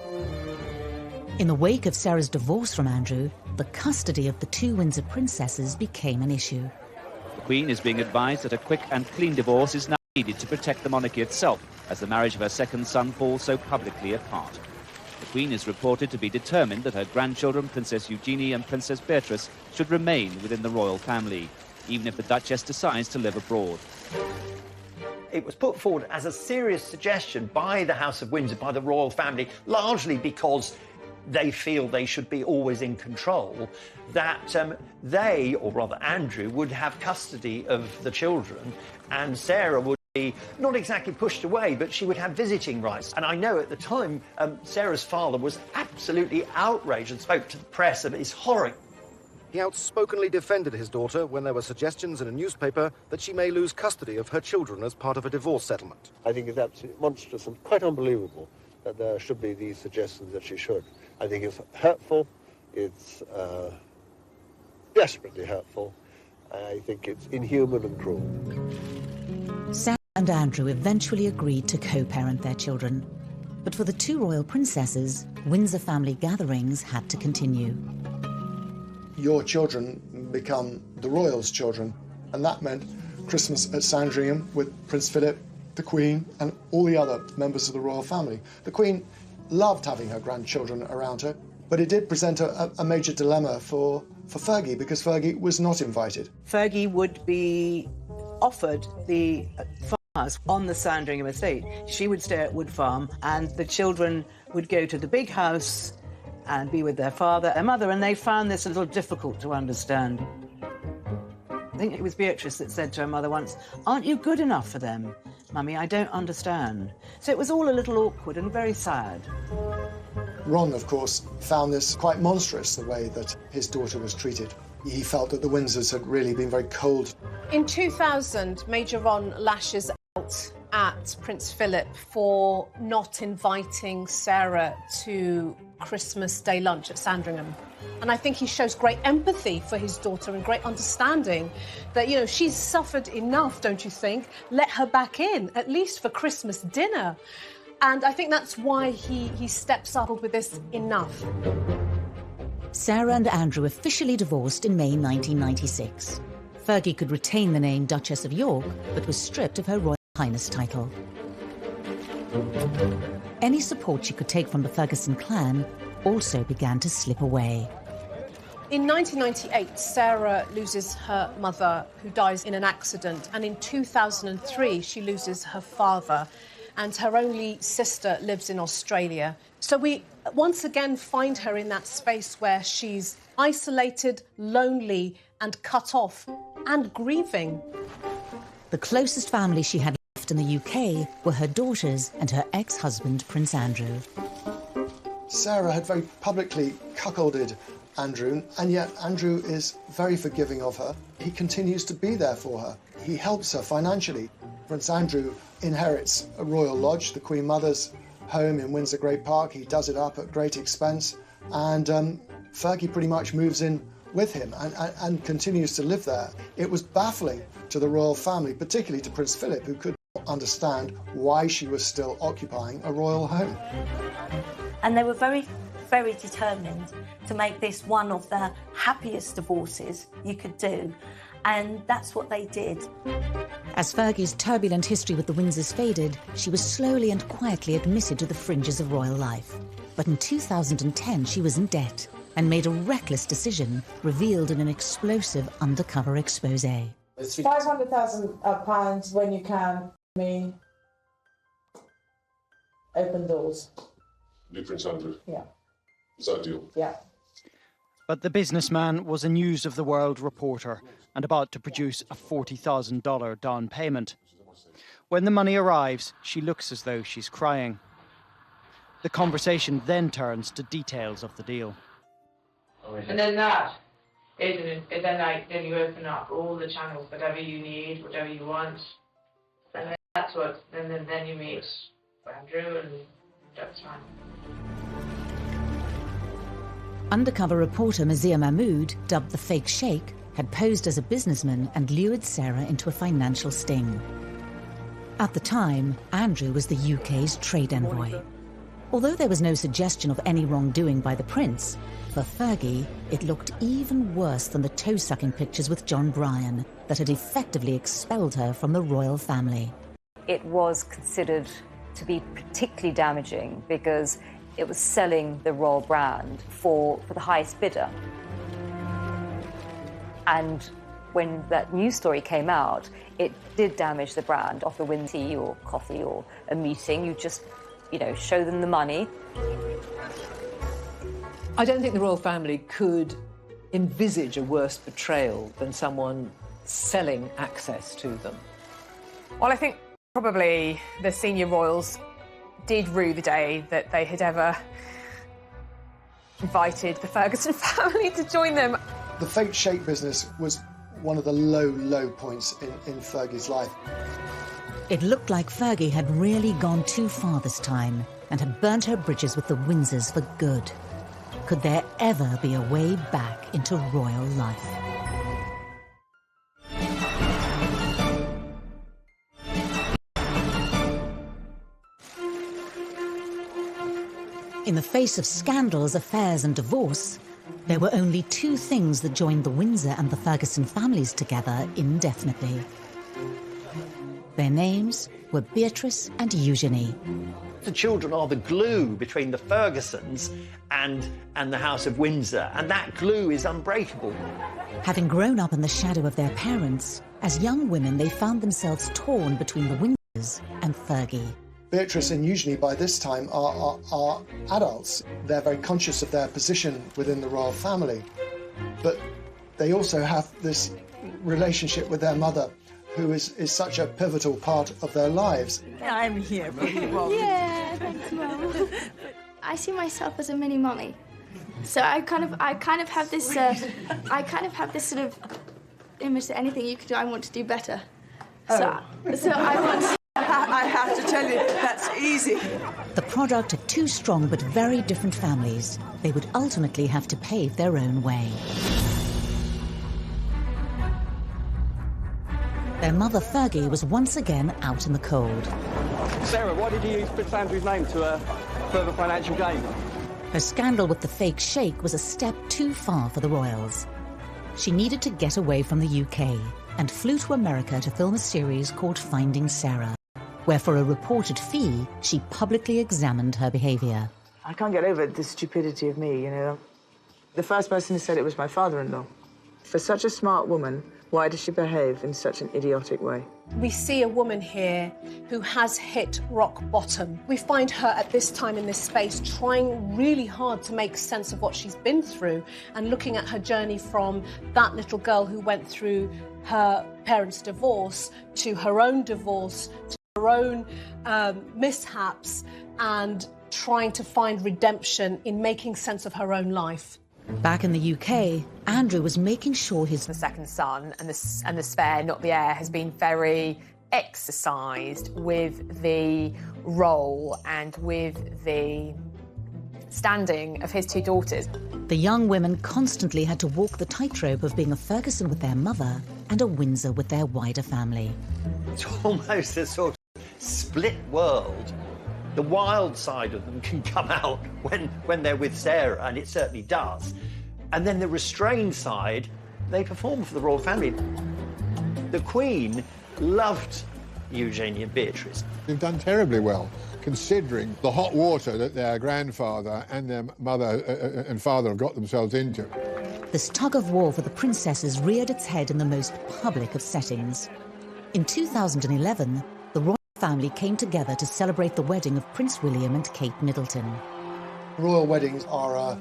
In the wake of Sarah's divorce from Andrew, the custody of the two Windsor princesses became an issue. The Queen is being advised that a quick and clean divorce is now needed to protect the monarchy itself, as the marriage of her second son falls so publicly apart. The Queen is reported to be determined that her grandchildren, Princess Eugenie and Princess Beatrice, should remain within the royal family, even if the Duchess decides to live abroad. It was put forward as a serious suggestion by the House of Windsor, by the royal family, largely because they feel they should be always in control, that they, or rather Andrew, would have custody of the children, and Sarah would be not exactly pushed away, but she would have visiting rights. And I know at the time, Sarah's father was absolutely outraged and spoke to the press of his horror. He outspokenly defended his daughter when there were suggestions in a newspaper that she may lose custody of her children as part of a divorce settlement. I think it's absolutely monstrous and quite unbelievable that there should be these suggestions that she should. I think it's hurtful, it's desperately hurtful, and I think it's inhuman and cruel. Sarah and Andrew eventually agreed to co-parent their children. But for the two royal princesses, Windsor family gatherings had to continue. Your children become the royals' children, and that meant Christmas at Sandringham with Prince Philip, the Queen, and all the other members of the royal family. The Queen loved having her grandchildren around her, but it did present a major dilemma for Fergie, because Fergie was not invited. Fergie would be offered the house on the Sandringham estate. She would stay at Wood Farm, and the children would go to the big house and be with their father and mother, and they found this a little difficult to understand. I think it was Beatrice that said to her mother once, "Aren't you good enough for them? Mummy, I don't understand." So it was all a little awkward and very sad. Ron, of course, found this quite monstrous, the way that his daughter was treated. He felt that the Windsors had really been very cold. In 2000, Major Ron lashes out at Prince Philip for not inviting Sarah to Christmas Day lunch at Sandringham. And I think he shows great empathy for his daughter and great understanding that, you know, she's suffered enough, don't you think? Let her back in, at least for Christmas dinner. And I think that's why he steps up with this enough. Sarah and Andrew officially divorced in May 1996. Fergie could retain the name Duchess of York, but was stripped of her Royal Highness title. Any support she could take from the Ferguson clan also began to slip away. In 1998, Sarah loses her mother, who dies in an accident, and in 2003, she loses her father, and her only sister lives in Australia. So we once again find her in that space where she's isolated, lonely, and cut off, and grieving. The closest family she had left in the UK were her daughters and her ex-husband, Prince Andrew. Sarah had very publicly cuckolded Andrew, and yet Andrew is very forgiving of her. He continues to be there for her. He helps her financially. Prince Andrew inherits a royal lodge, the Queen Mother's home in Windsor Great Park. He does it up at great expense, and Fergie pretty much moves in with him and continues to live there. It was baffling to the royal family, particularly to Prince Philip, who could not understand why she was still occupying a royal home. And they were very, very determined to make this one of the happiest divorces you could do. And that's what they did. As Fergie's turbulent history with the Windsors faded, she was slowly and quietly admitted to the fringes of royal life. But in 2010, she was in debt and made a reckless decision, revealed in an explosive undercover exposé. It's £500,000 when you can open doors. New Prince Andrew? Yeah. Is that a deal? Yeah. But the businessman was a News of the World reporter and about to produce a $40,000 down payment. When the money arrives, she looks as though she's crying. The conversation then turns to details of the deal. And then that, then you open up all the channels, whatever you need, whatever you want. And then that's what, then you meet Andrew, and that's fine. Undercover reporter Mazia Mahmood, dubbed the Fake Sheikh, had posed as a businessman and lured Sarah into a financial sting. At the time, Andrew was the UK's trade envoy. Although there was no suggestion of any wrongdoing by the prince, for Fergie, it looked even worse than the toe-sucking pictures with John Bryan that had effectively expelled her from the royal family. It was considered to be particularly damaging because it was selling the royal brand for the highest bidder. And when that news story came out, it did damage the brand of the Windsor tea or coffee or a meeting. You just, show them the money. I don't think the royal family could envisage a worse betrayal than someone selling access to them. Well, I think probably the senior royals did rue the day that they had ever invited the Ferguson family to join them. The Fake Sheikh business was one of the low points in Fergie's life. It looked like Fergie had really gone too far this time and had burnt her bridges with the Windsors for good. Could there ever be a way back into royal life? In the face of scandals, affairs and divorce, there were only two things that joined the Windsor and the Ferguson families together indefinitely. Their names were Beatrice and Eugenie. The children are the glue between the Fergusons and the House of Windsor, and that glue is unbreakable. Having grown up in the shadow of their parents, as young women they found themselves torn between the Windsors daughters and Fergie. Beatrice and Eugenie, by this time, are adults. They're very conscious of their position within the royal family. But they also have this relationship with their mother, who is such a pivotal part of their lives. I'm here for you, Mom. Yeah, thanks, Mum. I see myself as a mini mummy. So I kind of have this sort of image that anything you could do, I want to do better. So I want. I have to tell you, that's easy. The product of two strong but very different families, they would ultimately have to pave their own way. Their mother Fergie was once again out in the cold. Sarah, why did you use Prince Andrew's name to further financial gain? Her scandal with the fake sheikh was a step too far for the royals. She needed to get away from the UK and flew to America to film a series called Finding Sarah, where for a reported fee, she publicly examined her behaviour. I can't get over the stupidity of me, you know. The first person who said it was my father-in-law. For such a smart woman, why does she behave in such an idiotic way? We see a woman here who has hit rock bottom. We find her at this time in this space trying really hard to make sense of what she's been through and looking at her journey from that little girl who went through her parents' divorce to her own divorce, to her own mishaps, and trying to find redemption in making sense of her own life. Back in the UK, Andrew was making sure his second son and the spare, not the heir, has been very exercised with the role and with the standing of his two daughters. The young women constantly had to walk the tightrope of being a Ferguson with their mother and a Windsor with their wider family. It's almost a sort of split world. The wild side of them can come out when they're with Sarah, and it certainly does. And then the restrained side, they perform for the royal family. The Queen loved Eugenie and Beatrice. They've done terribly well, considering the hot water that their grandfather and their mother and father have got themselves into. This tug of war for the princesses reared its head in the most public of settings. In 2011, the royal family came together to celebrate the wedding of Prince William and Kate Middleton. Royal weddings are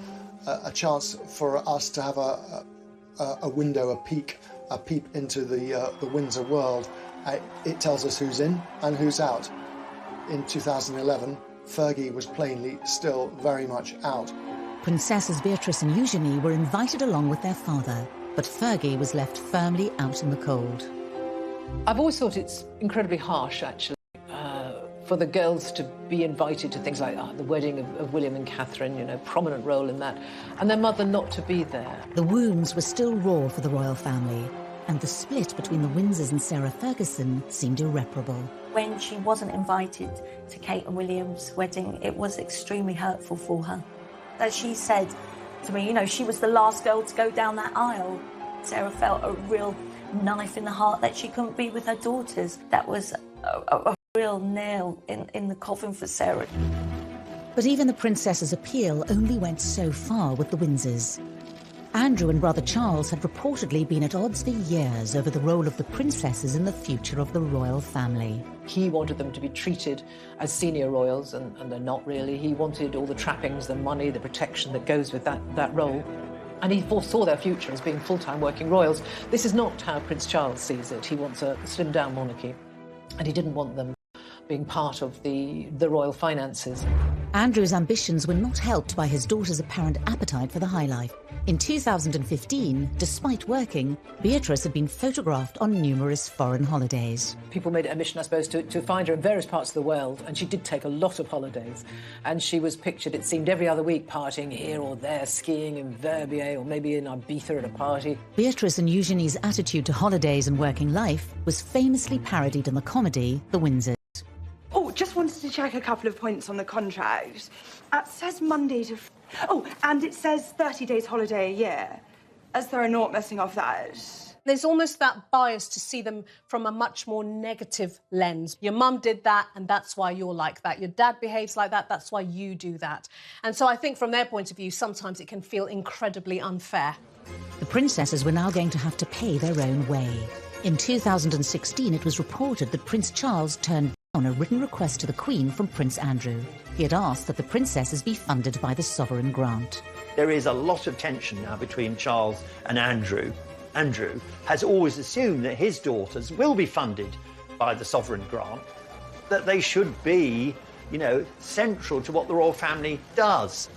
a chance for us to have a window, a peep into the Windsor world. It tells us who's in and who's out. In 2011, Fergie was plainly still very much out. Princesses Beatrice and Eugenie were invited along with their father, but Fergie was left firmly out in the cold. I've always thought it's incredibly harsh, actually, for the girls to be invited to things like the wedding of William and Catherine, you know, prominent role in that, and their mother not to be there. The wounds were still raw for the royal family, and the split between the Windsors and Sarah Ferguson seemed irreparable. When she wasn't invited to Kate and William's wedding, it was extremely hurtful for her. As she said to me, you know, she was the last girl to go down that aisle. Sarah felt a real knife in the heart that she couldn't be with her daughters. That was a real nail in the coffin for Sarah. But even the princess's appeal only went so far with the Windsors. Andrew and brother Charles had reportedly been at odds for years over the role of the princesses in the future of the royal family. He wanted them to be treated as senior royals, and they're not really. He wanted all the trappings, the money, the protection that goes with that role. And he foresaw their future as being full-time working royals. This is not how Prince Charles sees it. He wants a slimmed-down monarchy, and he didn't want them being part of the royal finances. Andrew's ambitions were not helped by his daughter's apparent appetite for the high life. In 2015, despite working, Beatrice had been photographed on numerous foreign holidays. People made it a mission, I suppose, to find her in various parts of the world, and she did take a lot of holidays. And she was pictured, it seemed, every other week partying here or there, skiing in Verbier or maybe in Ibiza at a party. Beatrice and Eugenie's attitude to holidays and working life was famously parodied in the comedy The Windsors. Oh, just wanted to check a couple of points on the contract. It says Monday to... Oh, and it says 30 days holiday a year. As though I'm not messing off that. There's almost that bias to see them from a much more negative lens. Your mum did that, and that's why you're like that. Your dad behaves like that, that's why you do that. And so I think from their point of view, sometimes it can feel incredibly unfair. The princesses were now going to have to pay their own way. In 2016, it was reported that Prince Charles turned on a written request to the Queen from Prince Andrew. He had asked that the princesses be funded by the sovereign grant. There is a lot of tension now between Charles and Andrew. Andrew has always assumed that his daughters will be funded by the sovereign grant, that they should be, you know, central to what the royal family does,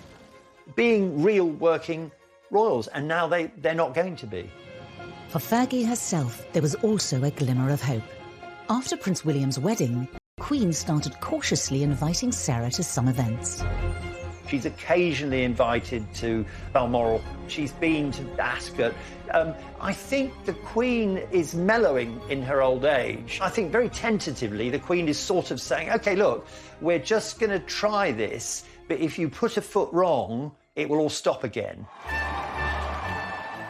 being real working royals, and now they're not going to be. For Fergie herself, there was also a glimmer of hope. After Prince William's wedding, the Queen started cautiously inviting Sarah to some events. She's occasionally invited to Balmoral. She's been to Ascot. I think the Queen is mellowing in her old age. I think very tentatively the Queen is sort of saying, OK, look, we're just going to try this, but if you put a foot wrong, it will all stop again.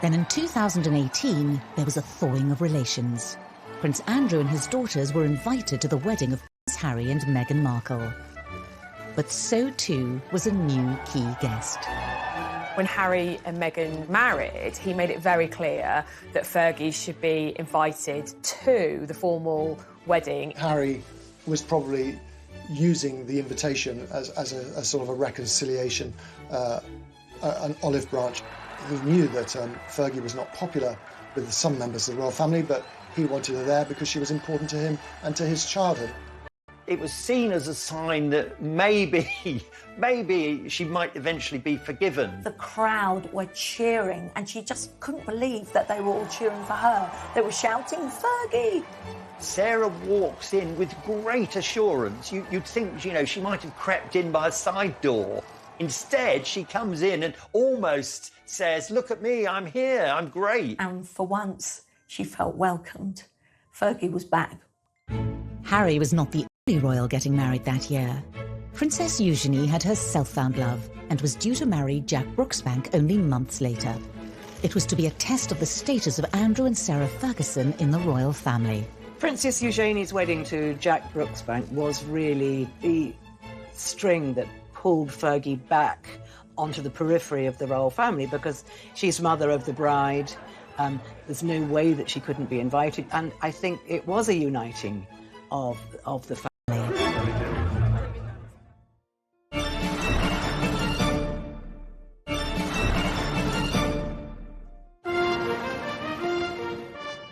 Then in 2018, there was a thawing of relations. Prince Andrew and his daughters were invited to the wedding of Prince Harry and Meghan Markle. But so too was a new key guest. When Harry and Meghan married, he made it very clear that Fergie should be invited to the formal wedding. Harry was probably using the invitation as a sort of a reconciliation, an olive branch. He knew that Fergie was not popular with some members of the royal family, but he wanted her there because she was important to him and to his childhood. It was seen as a sign that maybe she might eventually be forgiven. The crowd were cheering, and she just couldn't believe that they were all cheering for her. They were shouting, Fergie! Sarah walks in with great assurance. You'd think, you know, she might have crept in by a side door. Instead, she comes in and almost says, look at me, I'm here, I'm great. And for once, she felt welcomed. Fergie was back. Harry was not the only royal getting married that year. Princess Eugenie had her self-found love and was due to marry Jack Brooksbank only months later. It was to be a test of the status of Andrew and Sarah Ferguson in the royal family. Princess Eugenie's wedding to Jack Brooksbank was really the string that pulled Fergie back onto the periphery of the royal family, because she's mother of the bride. There's no way that she couldn't be invited, and I think it was a uniting of the family.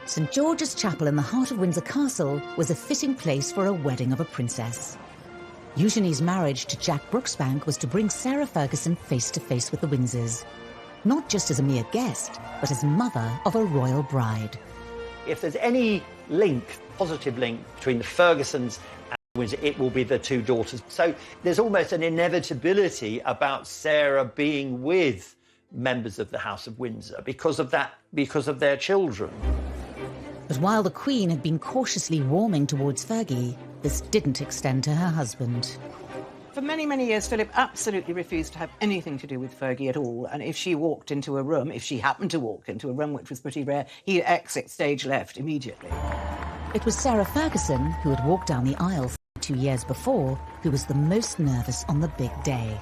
St George's Chapel in the heart of Windsor Castle was a fitting place for a wedding of a princess. Eugenie's marriage to Jack Brooksbank was to bring Sarah Ferguson face to face with the Windsors, not just as a mere guest, but as mother of a royal bride. If there's any link, positive link, between the Fergusons and Windsor, it will be the two daughters. So there's almost an inevitability about Sarah being with members of the House of Windsor because of their children. But while the Queen had been cautiously warming towards Fergie, this didn't extend to her husband. For many, many years, Philip absolutely refused to have anything to do with Fergie at all. And if she walked into a room, if she happened to walk into a room, which was pretty rare, he'd exit stage left immediately. It was Sarah Ferguson, who had walked down the aisle 2 years before, who was the most nervous on the big day.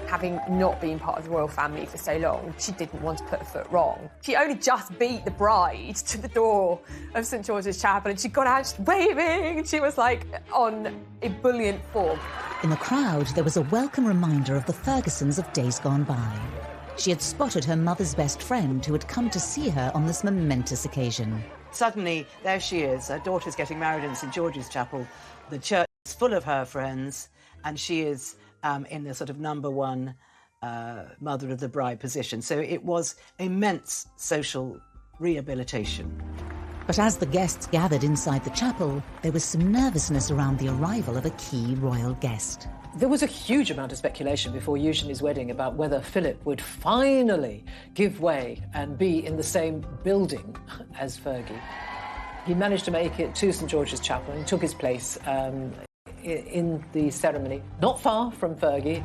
Having not been part of the royal family for so long, she didn't want to put a foot wrong. She only just beat the bride to the door of St George's Chapel, and she got out just waving, and she was like on ebullient form. In the crowd, there was a welcome reminder of the Fergusons of days gone by. She had spotted her mother's best friend who had come to see her on this momentous occasion. Suddenly, there she is. Her daughter's getting married in St George's Chapel. The church is full of her friends, and she is in the sort of number one mother of the bride position. So it was immense social rehabilitation. But as the guests gathered inside the chapel, there was some nervousness around the arrival of a key royal guest. There was a huge amount of speculation before Eugenie's wedding about whether Philip would finally give way and be in the same building as Fergie. He managed to make it to St George's Chapel and took his place in the ceremony, not far from Fergie.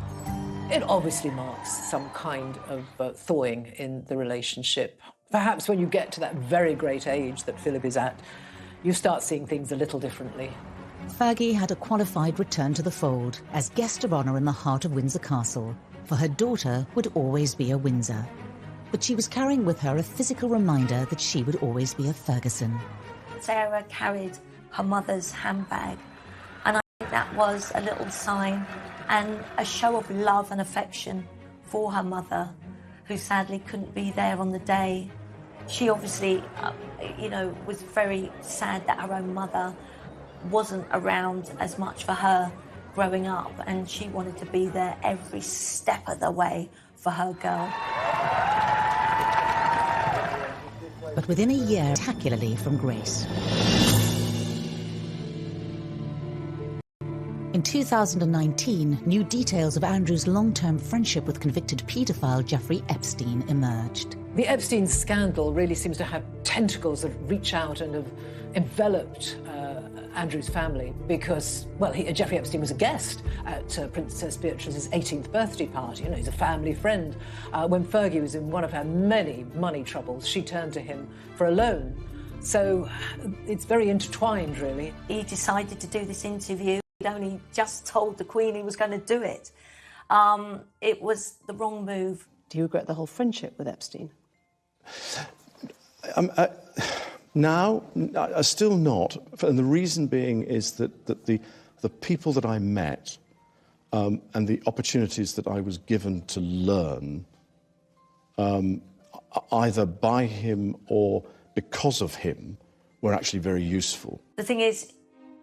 It obviously marks some kind of thawing in the relationship. Perhaps when you get to that very great age that Philip is at, you start seeing things a little differently. Fergie had a qualified return to the fold as guest of honour in the heart of Windsor Castle, for her daughter would always be a Windsor. But she was carrying with her a physical reminder that she would always be a Ferguson. Sarah carried her mother's handbag that was a little sign and a show of love and affection for her mother, who sadly couldn't be there on the day. She obviously, was very sad that her own mother wasn't around as much for her growing up, and she wanted to be there every step of the way for her girl. But within a year, spectacularly from grace. In 2019, new details of Andrew's long-term friendship with convicted paedophile Jeffrey Epstein emerged. The Epstein scandal really seems to have tentacles that reach out and have enveloped Andrew's family because, well, Jeffrey Epstein was a guest at Princess Beatrice's 18th birthday party. You know, he's a family friend. When Fergie was in one of her many money troubles, she turned to him for a loan. So it's very intertwined, really. He decided to do this interview. He'd only just told the Queen he was going to do it. It was the wrong move. Do you regret the whole friendship with Epstein? Now, still not. And the reason being is that the people that I met and the opportunities that I was given to learn, either by him or because of him, were actually very useful. The thing is,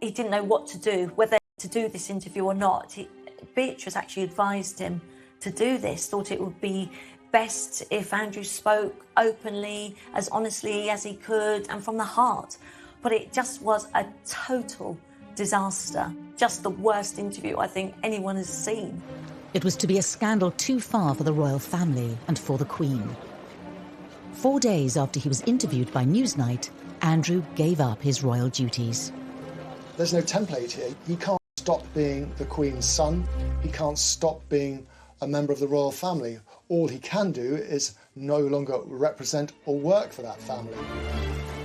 he didn't know what to do, whether to do this interview or not. Beatrice actually advised him to do this, thought it would be best if Andrew spoke openly, as honestly as he could, and from the heart. But it just was a total disaster. Just the worst interview I think anyone has seen. It was to be a scandal too far for the royal family and for the Queen. 4 days after he was interviewed by Newsnight, Andrew gave up his royal duties. There's no template here. He can't stop being the Queen's son. He can't stop being a member of the royal family. All he can do is no longer represent or work for that family.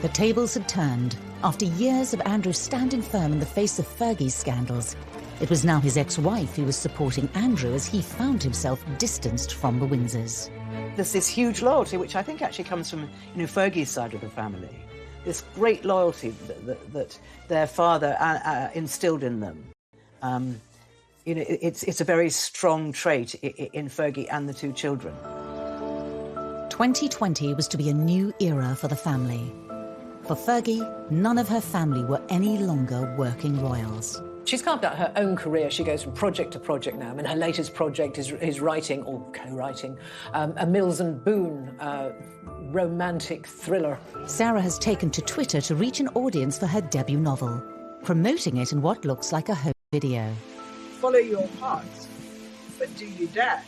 The tables had turned. After years of Andrew standing firm in the face of Fergie's scandals, it was now his ex-wife who was supporting Andrew as he found himself distanced from the Windsors. There's this huge loyalty, which I think actually comes from, Fergie's side of the family. This great loyalty that their father instilled in them. It's a very strong trait in Fergie and the two children. 2020 was to be a new era for the family. For Fergie, none of her family were any longer working royals. She's carved out her own career. She goes from project to project now. I mean, her latest project is writing, or co-writing, a Mills and Boon romantic thriller. Sarah has taken to Twitter to reach an audience for her debut novel, promoting it in what looks like a home video. Follow your heart, but do you dare?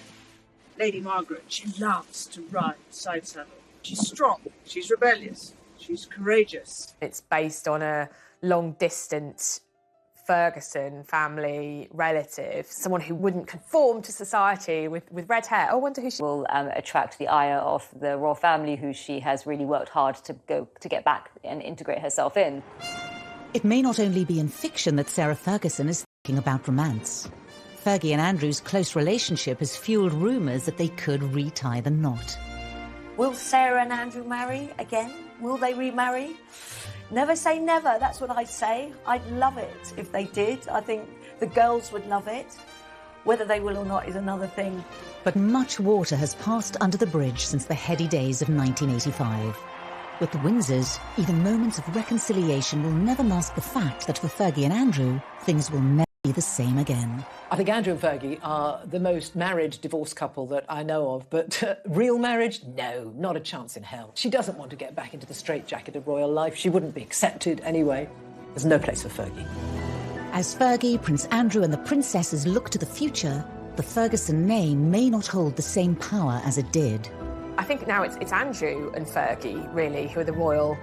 Lady Margaret, she loves to ride side saddle. She's strong, she's rebellious, she's courageous. It's based on a long-distance Ferguson family relative, someone who wouldn't conform to society with red hair. I wonder who she will attract the ire of the royal family, who she has really worked hard to get back and integrate herself in. It may not only be in fiction that Sarah Ferguson is thinking about romance. Fergie and Andrew's close relationship has fueled rumours that they could retie the knot. Will Sarah and Andrew marry again? Will they remarry? Never say never, that's what I say. I'd love it if they did. I think the girls would love it. Whether they will or not is another thing. But much water has passed under the bridge since the heady days of 1985. With the Windsors, even moments of reconciliation will never mask the fact that for Fergie and Andrew, things will never be the same again. I think Andrew and Fergie are the most married divorced couple that I know of, but real marriage? No, not a chance in hell. She doesn't want to get back into the straitjacket of royal life. She wouldn't be accepted anyway. There's no place for Fergie. As Fergie, Prince Andrew and the princesses look to the future, the Ferguson name may not hold the same power as it did. I think now it's Andrew and Fergie, really, who are the royal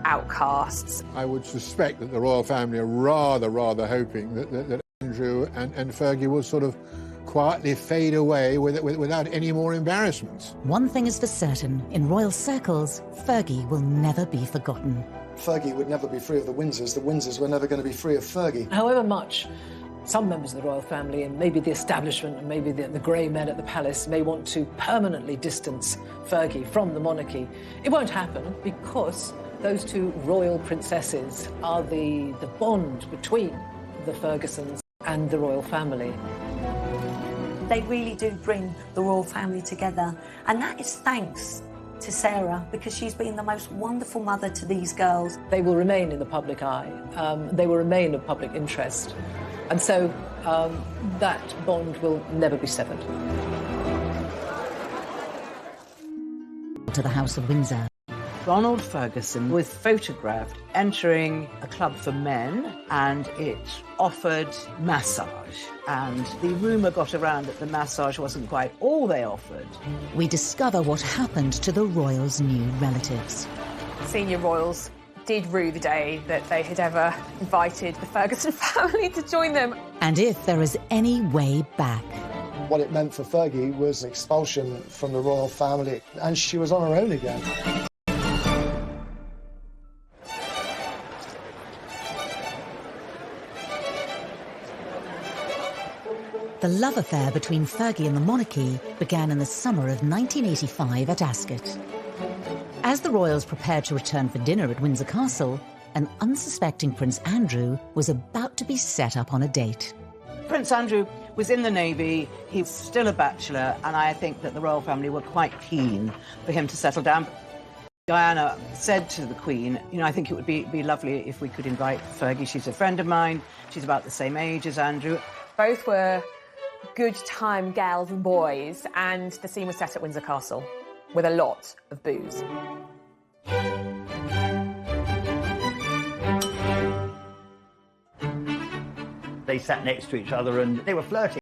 outcasts. I would suspect that the royal family are rather hoping that Andrew and Fergie will sort of quietly fade away without any more embarrassments. One thing is for certain, in royal circles, Fergie will never be forgotten. Fergie would never be free of the Windsors. The Windsors were never going to be free of Fergie. However much some members of the royal family and maybe the establishment and maybe the grey men at the palace may want to permanently distance Fergie from the monarchy, it won't happen because those two royal princesses are the bond between the Fergusons and the royal family. They really do bring the royal family together, and that is thanks to Sarah, because she's been the most wonderful mother to these girls. They will remain in the public eye. They will remain of public interest. And so that bond will never be severed. To the House of Windsor. Ronald Ferguson was photographed entering a club for men, and it offered massage. And the rumour got around that the massage wasn't quite all they offered. We discover what happened to the royals' new relatives. Senior royals did rue the day that they had ever invited the Ferguson family to join them. And if there is any way back. What it meant for Fergie was expulsion from the royal family, and she was on her own again. The love affair between Fergie and the monarchy began in the summer of 1985 at Ascot. As the royals prepared to return for dinner at Windsor Castle, an unsuspecting Prince Andrew was about to be set up on a date. Prince Andrew was in the Navy, he was still a bachelor, and I think that the royal family were quite keen for him to settle down. Diana said to the Queen, you know, I think it would be lovely if we could invite Fergie. She's a friend of mine, she's about the same age as Andrew. Both were good time gals and boys, and the scene was set at Windsor Castle with a lot of booze. They sat next to each other and they were flirting.